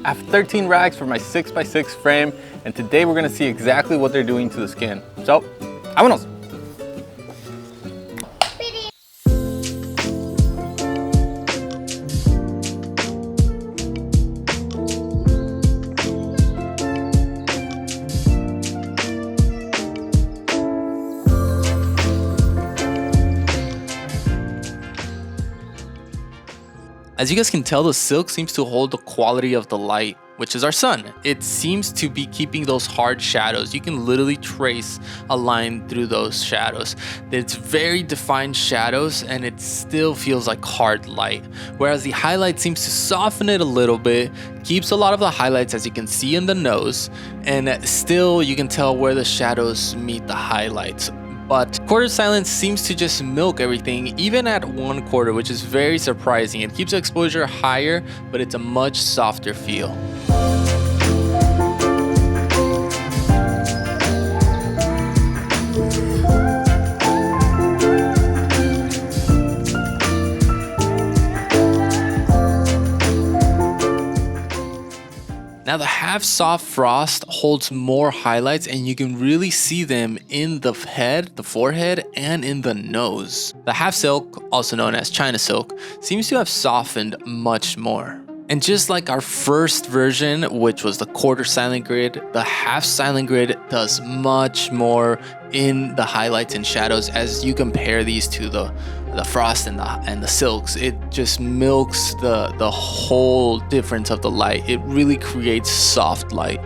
I have 13 rags for my 6x6 frame, and today we're gonna see exactly what they're doing to the skin. So, vámonos! As you guys can tell, the silk seems to hold the quality of the light, which is our sun. It seems to be keeping those hard shadows. You can literally trace a line through those shadows. It's very defined shadows and it still feels like hard light. Whereas the highlight seems to soften it a little bit, keeps a lot of the highlights as you can see in the nose, and still you can tell where the shadows meet the highlights. But quarter silence seems to just milk everything, even at 1/4, which is very surprising. It keeps the exposure higher, but it's a much softer feel. Now the half soft frost holds more highlights and you can really see them in the head, the forehead, and in the nose. The half silk, also known as China silk, seems to have softened much more. And just like our first version, which was the quarter silent grid, the half silent grid does much more in the highlights and shadows. As you compare these to the frost and the silks, it just milks the whole difference of the light. It really creates soft light.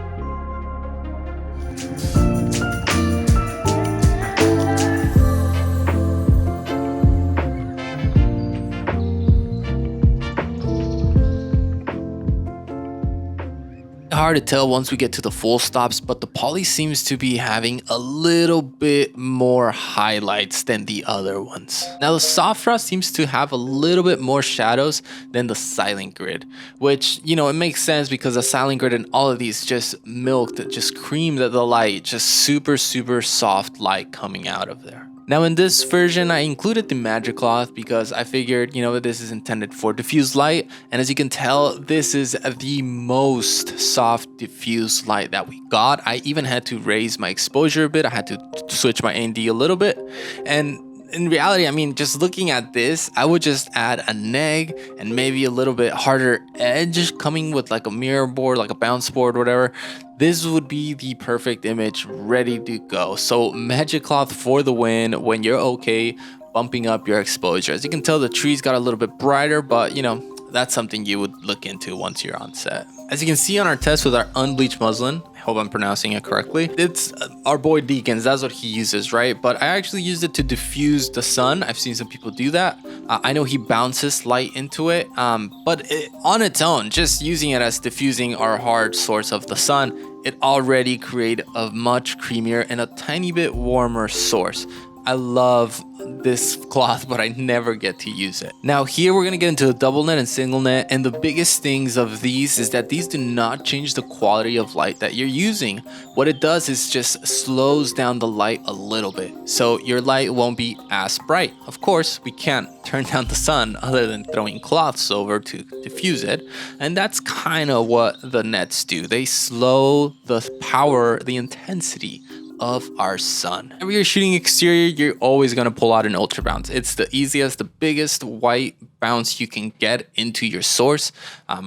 Hard to tell once we get to the full stops, but the poly seems to be having a little bit more highlights than the other ones. Now the soft frost seems to have a little bit more shadows than the silent grid, which, you know, it makes sense because the silent grid and all of these just milked, just creamed the light, just super soft light coming out of there. Now in this version, I included the magic cloth because I figured, you know, this is intended for diffuse light. And as you can tell, this is the most soft diffuse light that we got. I even had to raise my exposure a bit. I had to switch my ND a little bit. And in reality, I mean, just looking at this, I would just add a neg and maybe a little bit harder edge coming with like a mirror board, like a bounce board, whatever. This would be the perfect image ready to go. So magic cloth for the win when you're okay bumping up your exposure. As you can tell, the trees got a little bit brighter, but you know, that's something you would look into once you're on set. As you can see on our test with our unbleached muslin, I hope I'm pronouncing it correctly, it's our boy Deacons, that's what he uses, right? But I actually used it to diffuse the sun. I've seen some people do that. I know he bounces light into it, but on its own, just using it as diffusing our hard source of the sun, it already created a much creamier and a tiny bit warmer source. I love this cloth, but I never get to use it. Now here we're gonna get into a double net and single net, and the biggest things of these is that these do not change the quality of light that you're using. What it does is just slows down the light a little bit, so your light won't be as bright. Of course, we can't turn down the sun other than throwing cloths over to diffuse it, and that's kind of what the nets do. They slow the power, the intensity of our sun. Whenever you're shooting exterior, you're always going to pull out an ultra bounce. It's the easiest, the biggest white bounce you can get into your source.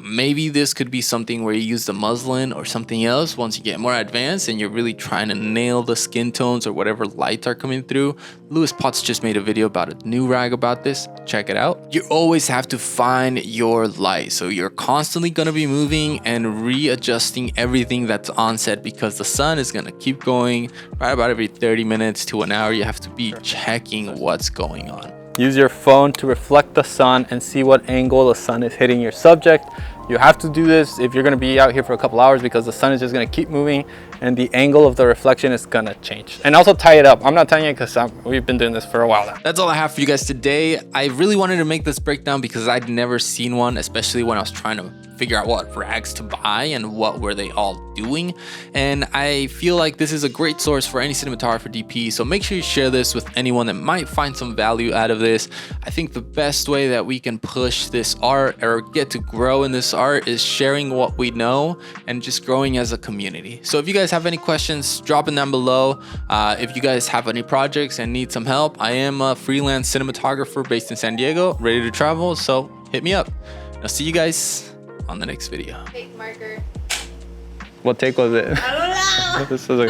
Maybe this could be something where you use the muslin or something else once you get more advanced and you're really trying to nail the skin tones or whatever lights are coming through. Lewis Potts just made a video about a new rag about this. Check it out. You always have to find your light. So you're constantly going to be moving and readjusting everything that's on set because the sun is going to keep going right about every 30 minutes to an hour. You have to be checking what's going on. Use your phone to reflect the sun and see what angle the sun is hitting your subject. You have to do this if you're going to be out here for a couple hours because the sun is just going to keep moving and the angle of the reflection is going to change. And also tie it up. I'm not tying it because we've been doing this for a while now. That's all I have for you guys today. I really wanted to make this breakdown because I'd never seen one, especially when I was trying to figure out what rags to buy and what were they all doing. And I feel like this is a great source for any cinematographer DP, so make sure you share this with anyone that might find some value out of this. I think the best way that we can push this art or get to grow in this art is sharing what we know and just growing as a community. So if you guys have any questions, drop them down below. If you guys have any projects and need some help, I am a freelance cinematographer based in San Diego, ready to travel, so hit me up. I'll see you guys on the next video. Take marker. What take was it? I don't know. This was a